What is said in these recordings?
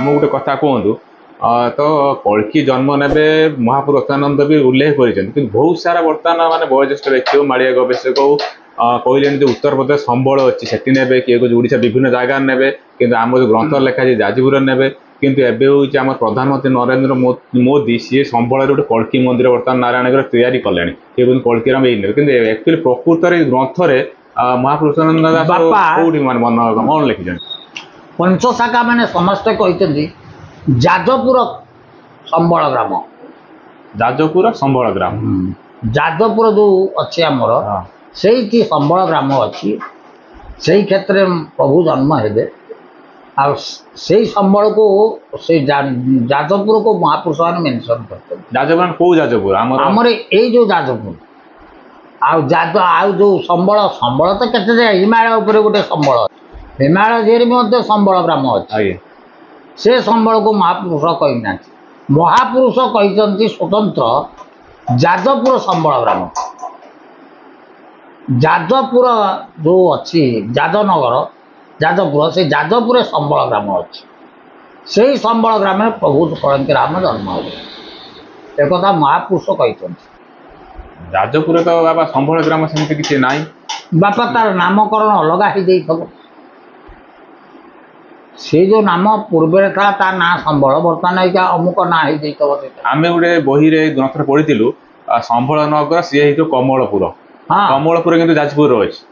आम गोटे कथा कहतु तो कल्कि जन्म ने महापुरुष अच्युतानंद भी उल्लेख कर बहुत सारा बर्तमान माने वयोज्येष्ठ व्यक्ति माड़िया गवेषक कहले उत्तर प्रदेश संबल अच्छी से ने किए ओडिशा विभिन्न जगह ने कि आम जो ग्रंथ लिखा है जाजपुर ने किंतु एबे होउछि आम प्रधानमंत्री नरेंद्र मोदी सी संबल गोटे कल्कि मंदिर बर्तमान नारायणगढ़ तैयारी कले कल्कि कि एक्चुअली प्रकृत ग्रंथ महापुरुष दास कौटी मान मन लिखिं पंचशाखा मैंने समस्ते कहते जाजपुर संबल ग्राम जाजपुर संबल ग्राम जाजपुर जो अच्छे आमर से संबल ग्राम अच्छी से क्षेत्र में प्रभु जन्म हेबे से संबल को से जाजपुर को महापुरुष मैंने मेंशन करते जाजपुर कौ जाजपुर आमर ये जो जाजपुर जो संबल संबल तो केते हिमालय उपर गोटे संबल हिमालय जेरी में संबल ग्राम अच्छे से संबल को महापुरुष कहना महापुरुष कहते स्वतंत्र जाजपुर संबल ग्राम जाजपुर जो अच्छी जाजनगर जाजपुर से जाजपुर संबल ग्राम अच्छी से संबल ग्राम में प्रभु कलंकी राम जन्म हो एक महापुरुष कहते जाजपुर तो बाबा संबल ग्राम सेमती किसी ना बापा तार नामकरण अलग हो से जो नाम पूर्व था ता ना संबल बर्तमान अमुक ना हो आम गोटे बही ग्रंथ पढ़ी संबल नगर सी कमलपुर हाँ कमलपुर किंतु जाजपुर अच्छी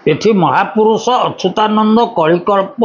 एठी महापुरुष अच्युतानंद कलिकल्प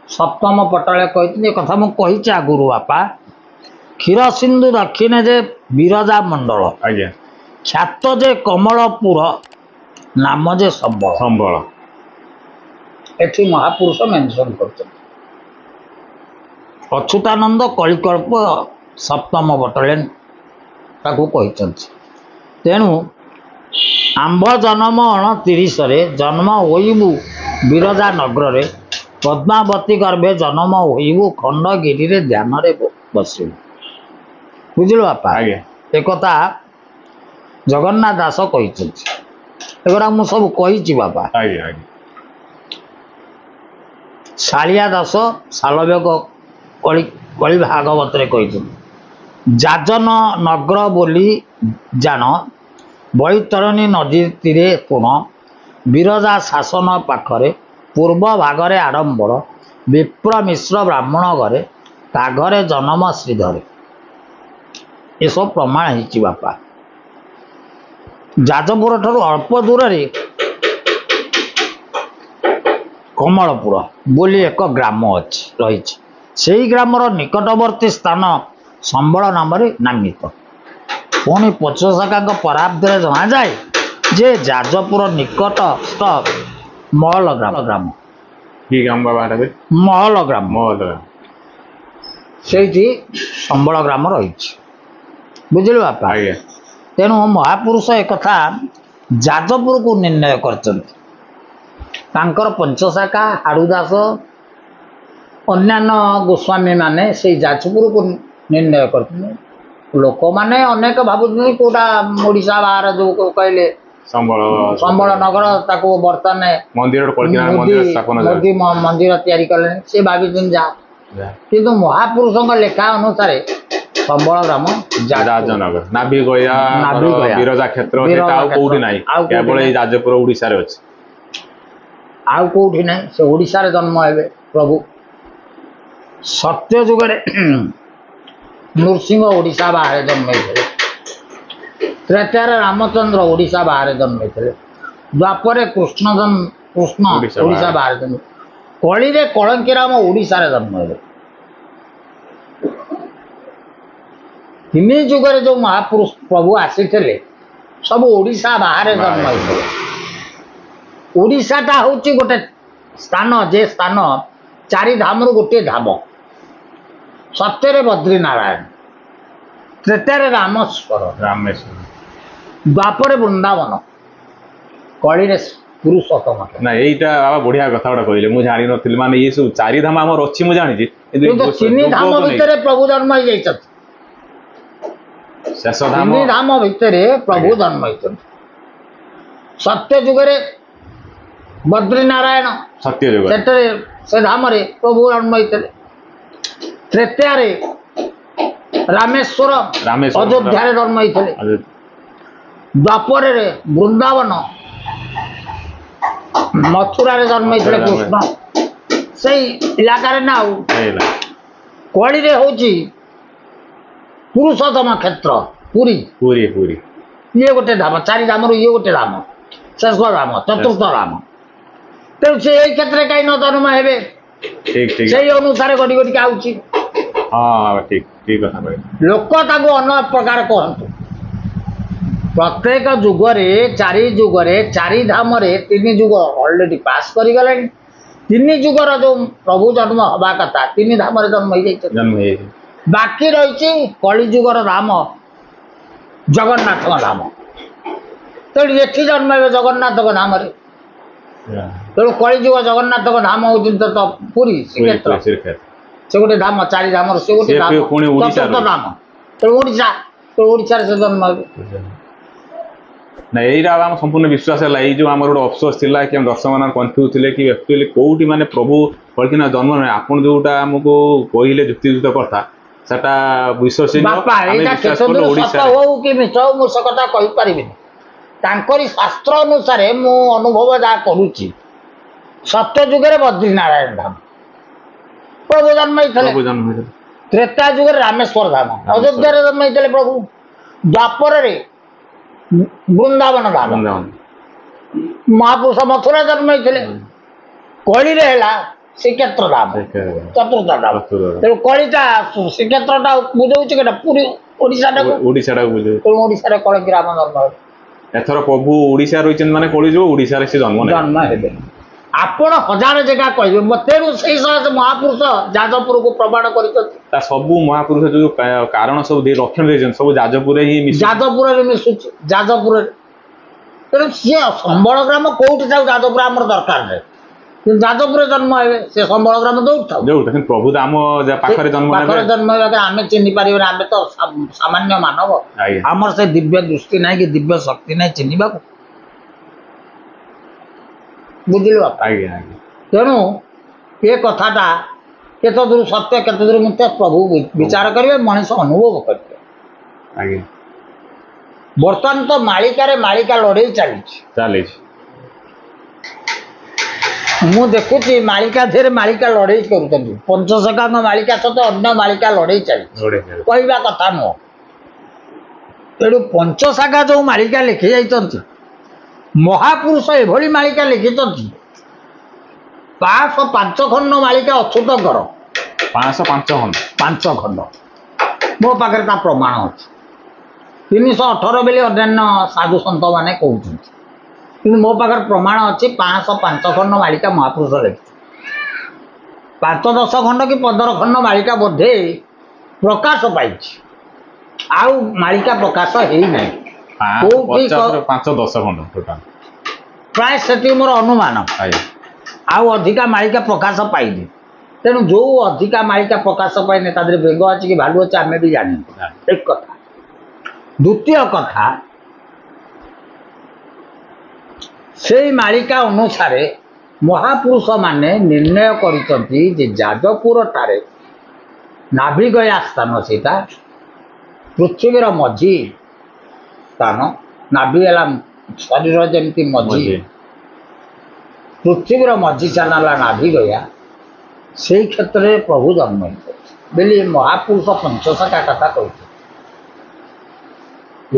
सप्तम पटाले कहते कथा मुझे आगुरी बापा क्षीर सिंधु दक्षिणे जे विरजा मंडल आज्ञा ख्यात जे कमलपुर नाम जे संबल संबल एठी महापुरुष मेंशन करते अच्युतानंद कलिकल्प सप्तम बटालियन ताकू कहते तेणु आंभ जन्म 29 जन्म होइबु विरजा नगर पद्मावती गर्भे जन्म होइबु खंडगिरी रे ध्यान रे बसिबु बुझिल बापा एक जगन्नाथ दास कहते एगुड़ा मु सब कही बापा शालिया दास शालवेग कली भागवत कहते जाजन नगर बोली जान बैतरणी नदी तीरे कोण विरजा शासन पाखरे पूर्व भागरे आडंबर विप्र मिश्र ब्राह्मण घरे ता घरे जन्म श्रीधरे ये सब प्रमाण है बापा जाजपुर ठार अल्प दूर रे कमलपुर बोली एक ग्राम अच्छी रही से ग्रामर निकटवर्ती स्थान संबल नाम नामित पुणी पंचशाखा पराब्द जना जाए जे जाजपुर निकटस्थ महल ग्राम महल ग्राम से संबल ग्राम रही बुझे बापा तेणु महापुरुष एक कथा जाजपुर को निर्णय कर पंचशाखा हाड़ुदास अन्यान्य गोस्वामी माने से जाजपुर को निर्णय करते लोक माने अनेक भावुं कौटा ओडिशा बाहर जो कहले संबल नगर ताको बर्तमान मोदी मंदिर तैयारी कले से भावी जा किंतु महापुरुषों लेखा अनुसार संबल ग्राम जाजनगर नाभि गया विरजा क्षेत्र केवल जाजपुर ओडिशा रे अछि आउ कौटी ना से ओडिशा रे जन्म हेबे प्रभु सत्य जुगरे नृसिंह ओडिशा बाहर जन्म त्रेतार रामचंद्र ओडिशा बाहर जन्म द्वापर कृष्ण ओडिशा बाहर जन्म कली रे कलंकी राम ओडिशा रे जन्म हेबे तीन जुगरे जो महापुरुष प्रभु आसी सब ओडिशा बाहर जन्म हेबे ओडिशाटा होची गोटे स्थान जे स्थान चारि धाम रु गोटे धाम सत्य बद्रीनारायण त्रेतारे रामेश्वर द्वापर वृंदावन कली पुरुषोत्तम ना यहीटा बढ़िया कथा गोटे कहले मुझे जानी नथिल माने ये सब चारि धाम हमर अछि मु जानि तीन धाम भितर प्रभु जन्म हो जाइछत शेष धाम तीन धाम भितर प्रभु जन्म होइछत सत्य जुगरे बद्रीनारायण सत्य युग से धाम प्रभु जन्म होते त्रेतया रामेश्वर अयोध्या जन्म होते द्वापर वृंदावन मथुरा जन्म होते कृष्ण से इलाकार ना कड़ी हूँ पुरुषोत्तम क्षेत्र पुरी पूरी पूरी ये गोटे धाम चारि धाम ये गोटे धाम शेष धाम चतुर्थ धाम तेणु से यही क्षेत्र कहीं न जन्म हे ठीक ठीक से अनुसार गड़ी गड़ी आउची हाँ ठीक ठीक कथा कहले लोक ताको अन्न प्रकार कहतु प्रत्येक जुगरे चारि धाम तीन जुग ऑलरेडी पास कर गले तीन जुगर जो प्रभु जन्म हवा कथा तीन धाम जन्म हो जन्म हे बाकी रही कली जुगर धाम जगन्नाथ धाम तेणु ये जन्म हे जगन्नाथ धाम तेणु कलिजुग जगन्नाथ धाम हूँ तो पुरी श्रीक्षेत्र से गोटे धाम चारि धाम से गोटे धाम चतुर्थ धाम तेणु ओडिशा तो ओडिशा से जन्म ना यहीटा आम संपूर्ण विश्वास है ये जो आम गोटे अफसोस था कि दर्शक मान कन्फ्यूज थे कि एक्चुअली कौटी माने प्रभु कलकिना जन्म ना आपन जोटा आमको कहले युक्तियुक्त कथा सेटा विश्वसनीय हो कि मिछ मु से कथा कहि परिबिनी तांकरी शास्त्र अनुसार मु अनुभव जहाँ करुच्ची सत्य जुगे बद्रीनारायण धाम प्रभु जन्म होते त्रेता जुगे रामेश्वर धाम अयोध्या जन्म होते प्रभु द्वापर वृंदावन धाम महापुरुष मथुरा जन्म होते कली श्रीक्षेत्र धाम चतुर्थ धाम तेणु कलिटा श्रीक्षेत्र बुझे पूरी ओडिशा ओडिशा कलकी राम जन्म एथर प्रभु ओडिशा रही माने कलिजुग ओडिशा से जन्म जन्म हे आपण हजार जगह कहे तेणु से महापुरुष जाजपुर को प्रमाण कर सबू महापुरुष जो कारण सब लक्षण दे सब जाजपुर ही जाजपुर मिशुची जाजपुर तेणु सी संबल ग्राम कौटी था जाजपुर आम दरकार नहीं जाजपुर जन्म हे से संबल ग्राम दौड़ प्रभु तो आम पाखे जन्म आम चिन्ह पारे आम तो सामान्य मानव आमर से दिव्य दृष्टि ना कि दिव्य शक्ति ना चिन्हवा बुझिल तेणु ये कथाटा केत दूर सत्य केत दूर मिथ्या प्रभु विचार करेंगे मनीष अनुभव करेंगे बर्तमान तो मालिका लड़े चली मु देखुची मालिका धेर मालिका लड़े कर पंचशखा मालिका सहित अन्य मालिका लड़े चली कहवा कथा नुह तेणु पंचशाखा जो मालिका लिखि जाइछन्ति महापुरुष एभली मालिका लिखिछन्ति 505 खंड मालिका अच्युतकर 505 खंड मो पाखे ता प्रमाण अच्छी 318 बेले अन्य साधु सन्त मैंने कहते कि मो पाखे प्रमाण अच्छी 505 खंड मालिका महापुरुष लिखि 5-10 खंड कि 15 खंड मालिका बोधे प्रकाश पाई आउ मालिका प्रकाश है नहीं 5-10 खंड टोटाल प्राय से मोर अनुमान आउ अधिका मालिका प्रकाश पाइनि तेणु जो अधिका मालिका प्रकाश पाइने तादरे बेग अच्छी कि भालू अच्छे आम भी जानी एक कथा द्वितीय कथा से मालिका अनुसार महापुरुष माने निर्णय कर जाजपुर टारे नाभिगया स्थान सेटा पृथ्वीर मझी स्थान नाभिगला शरीर जमी मझी पृथ्वीर मझी स्थान नाभिगया से क्षेत्र में प्रभु जन्म बोली महापुरुष पंचशखा कथा कहते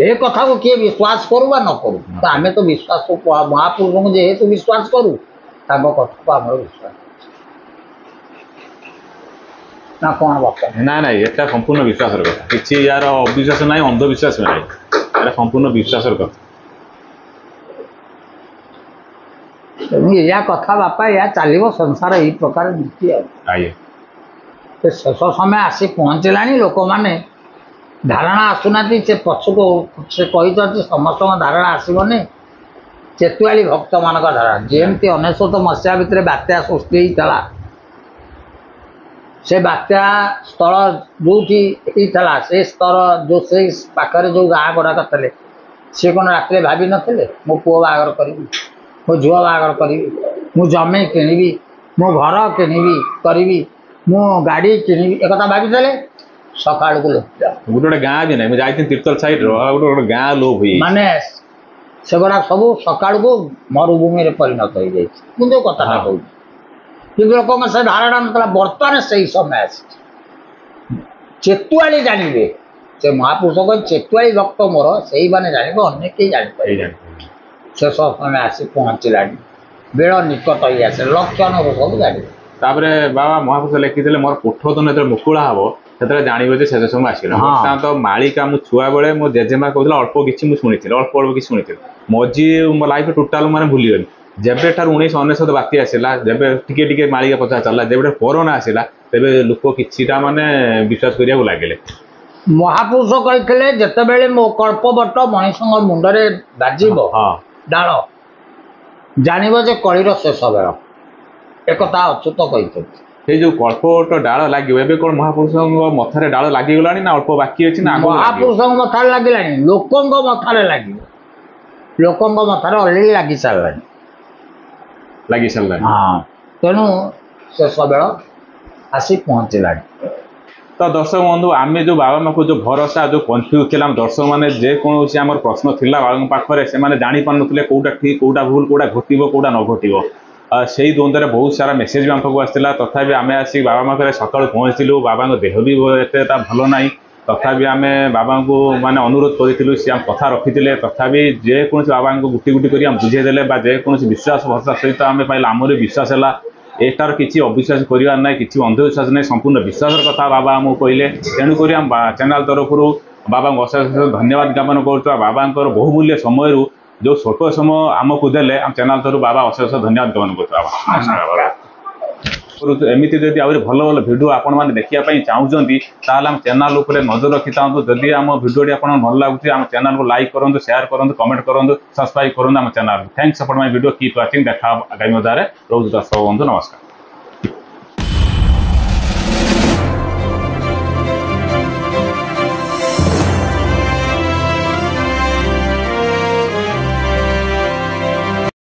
ये कथा को किए विश्वास करू बा न करू तो आम तो विश्वास महापुरुष को जेहेतु विश्वास करू कथा को आम विश्वास ना कौन बात ना ना ये संपूर्ण विश्वास कथा कि यार अविश्वास ना अंधविश्वास ना ये संपूर्ण विश्वास कथा या कथा बापा या चलो संसार यही प्रकार नीति तो शेष समय आसी पहुँचला लोक मैंने धारणा आसुना से पछुक से कही समस्त धारणा आसबनी चेतुआली भक्त मान धारणा जमती 19 मसीहा भितर बात्या सृष्टि होता से बात्या स्थल जो होता से स्तर जो से पाखे जो गाँ गुड़ाक थे सी कौन रात भावी नी मो पुओ बाहर करी मो झुआ बाहर करी ମୁଁ ଜମି କିଣିବି, ମୁଁ ଘର କିଣିବି କରିବି, ମୁଁ ଗାଡ଼ି କିଣିବି, ଏକଥା ଭାବିଦେଲେ ସକାଳକୁ ଲୋକ ଗୋଟେ ଗୋଟେ ଗାଁ ବି ନାହିଁ। ମୁଁ ଯାଇଥିଲି ତିର୍ତ୍ତୋଲ ସାଇଡ୍ର ଗୋଟେ ଗୋଟେ ଗାଁ ଲୋପ ହେଇଯାଇଛି। ମାନେ ସେଗୁଡ଼ା ସବୁ ସକାଳକୁ ମରୁଭୂମିରେ ପରିଣତ ହେଇଯାଇଛି। ମୁଁ ଯେଉଁ କଥାଟା କହୁଛି, କିନ୍ତୁ ଲୋକଙ୍କ ସେ ଧାରଣା ନଥିଲା। ବର୍ତ୍ତମାନ ସେଇ ସମୟ ଆସିଛି। ଚେତୁଆଳି ଜାଣିବେ, ସେ ମହାପୁରୁଷ କହି ଚେତୁଆଳି ଭକ୍ତ ମୋର, ସେଇମାନେ ଜାଣିବେ, ଅନ୍ୟ କେହି ଜାଣିପାରିବେ। ଶେଷ ସମୟ ଆସି ପହଞ୍ଚିଲାଣି, ବେଳ ନିକଟ ହେଇ ଆସେ, ଲକ୍ଷଣରୁ ସବୁ ଜାଣିବେ। ତାପରେ ବାବା ମହାପୁରୁଷ ଲେଖିଥିଲେ ମୋର ପୋଠୋଦନ ଯେତେବେଳେ ମୁକୁଳା ହବ ସେତେବେଳେ ଜାଣିବ ଯେ ଶେଷ ସମୟ ଆସିଲା। ବର୍ତ୍ତମାନ ତ ମାଳିକା ମୁଁ ଛୁଆବେଳେ ମୋ ଜେଜେମା କହୁଥିଲା ଅଳ୍ପ କିଛି ମୁଁ ଶୁଣିଥିଲି, ଅଳ୍ପ କିଛି ଶୁଣିଥିଲି। ମଝି ମୋ ଲାଇଫ୍ ଟୋଟାଲ ମାନେ ଭୁଲିଗଲି। ଯେବେଠାରୁ 1999 ବାତ୍ୟା ଆସିଲା, ଯେବେ ଟିକେ ଟିକେ ମାଳିକା ପଚାର ଚାଲିଲା, ଯେବେଠାରୁ କରୋନା ଆସିଲା, ତେବେ ଲୋକ କିଛିଟା ମାନେ ବିଶ୍ୱାସ କରିବାକୁ ଲାଗିଲେ। ମହାପୁରୁଷ କହିଥିଲେ ଯେତେବେଳେ ମୋ କଳ୍ପବଟ ମଣିଷଙ୍କ ମୁଣ୍ଡରେ ବାଜିବ ଡାଳ, ଜାଣିବ ଯେ କଳିର ଶେଷ ବେଳ। ଏକଥା ଅଚ୍ୟୁତ କହିଛନ୍ତି। ସେଇ ଯୋଉ କଳ୍ପବଟ ଡାଳ ଲାଗିବ, ଏବେ କଣ ମହାପୁରୁଷଙ୍କ ମଥାରେ ଡାଳ ଲାଗିଗଲାଣି ନା ଅଳ୍ପ ବାକି ଅଛି ନା? ମହାପୁରୁଷଙ୍କ ମଥାରେ ଲାଗିଲାଣି, ଲୋକଙ୍କ ମଥାରେ ଲାଗିବ। ଲୋକଙ୍କ ମଥାରେ ଅଲରେଡି ଲାଗି ସାରିଲାଣି। ହଁ, ତେଣୁ ଶେଷ ବେଳ ଆସି ପହଞ୍ଚିଲାଣି। ତ ଦର୍ଶକ ବନ୍ଧୁ, ଆମେ ଯୋଉ ବାବାଙ୍କ ଯୋଉ ଭରସା, ଯୋଉ କନଫ୍ୟୁଜ ଥିଲା, ଆମ ଦର୍ଶକ ମାନେ ଯେକୌଣସି ଆମର ପ୍ରଶ୍ନ ଥିଲା ବାବାଙ୍କ ପାଖରେ, ସେମାନେ ଜାଣିପାରୁନଥିଲେ କୋଉଟା ଠିକ୍, କୋଉଟା ଭୁଲ, କୋଉଟା ଘଟିବ, କୋଉଟା ନ ଘଟିବ। ସେଇ ଦ୍ୱନ୍ଦ୍ୱରେ ବହୁତ ସାରା ମେସେଜ ବି ଆମ ପାଖକୁ ଆସିଥିଲା। ତଥାପି ଆମେ ଆସି ବାବାଙ୍କ ପାଖରେ ସକାଳୁ ପହଞ୍ଚିଥିଲୁ। ବାବାଙ୍କ ଦେହ ବି ଏତେଟା ଭଲ ନାହିଁ। ତଥାପି ଆମେ ବାବାଙ୍କୁ ମାନେ ଅନୁରୋଧ କରିଥିଲୁ, ସିଏ ଆମ କଥା ରଖିଥିଲେ। ତଥାପି ଯେକୌଣସି ବାବାଙ୍କୁ ଗୁଟି ଗୁଟି କରି ଆମେ ବୁଝେଇଦେଲେ, ବା ଯେକୌଣସି ବିଶ୍ୱାସ ଭରସା ସହିତ ଆମେ ପାଇଲେ, ଆମର ବି ବିଶ୍ୱାସ ହେଲା। ଏଟାର କିଛି ଅବିଶ୍ୱାସ କରିବାର ନାହିଁ, କିଛି ଅନ୍ଧବିଶ୍ୱାସ ନାହିଁ, ସମ୍ପୂର୍ଣ୍ଣ ବିଶ୍ୱାସର କଥା ବାବା ଆମକୁ କହିଲେ। ତେଣୁକରି ଆମ ଚ୍ୟାନେଲ ତରଫରୁ ବାବାଙ୍କୁ ଅଶେଷ ଧନ୍ୟବାଦ ଜ୍ଞାପନ କରୁଛୁ। ବାବାଙ୍କର ବହୁମୂଲ୍ୟ ସମୟରୁ ଯୋଉ ସ୍ୱଳ୍ପ ସମୟ ଆମକୁ ଦେଲେ, ଆମ ଚ୍ୟାନେଲ ତରଫରୁ ବାବା ଅଶେଷ ଧନ୍ୟବାଦ ଜ୍ଞାପନ କରୁଛୁ। ଏମିତି ଯଦି ଆହୁରି ଭଲ ଭଲ ଭିଡ଼ିଓ ଆପଣମାନେ ଦେଖିବା ପାଇଁ ଚାହୁଁଛନ୍ତି, ତାହେଲେ ଆମ ଚ୍ୟାନେଲ ଉପରେ ନଜର ରଖିଥାନ୍ତୁ। ଯଦି ଆମ ଭିଡ଼ିଓଟି ଆପଣଙ୍କୁ ଭଲ ଲାଗୁଛି, ଆମ ଚ୍ୟାନେଲକୁ ଲାଇକ୍ କରନ୍ତୁ, ସେୟାର କରନ୍ତୁ, କମେଣ୍ଟ କରନ୍ତୁ, ସବସ୍କ୍ରାଇବ୍ କରନ୍ତୁ ଆମ ଚ୍ୟାନେଲ। ଥ୍ୟାଙ୍କ୍ସ ଫର ମାଇ ଭିଡ଼ିଓ, କିପ୍ ୱାଚିଂ। ଦେଖା ଆଗାମୀ ଅଧ୍ୟାୟରେ। ରହୁଛି ଦର୍ଶକ ବନ୍ଧୁ, ନମସ୍କାର।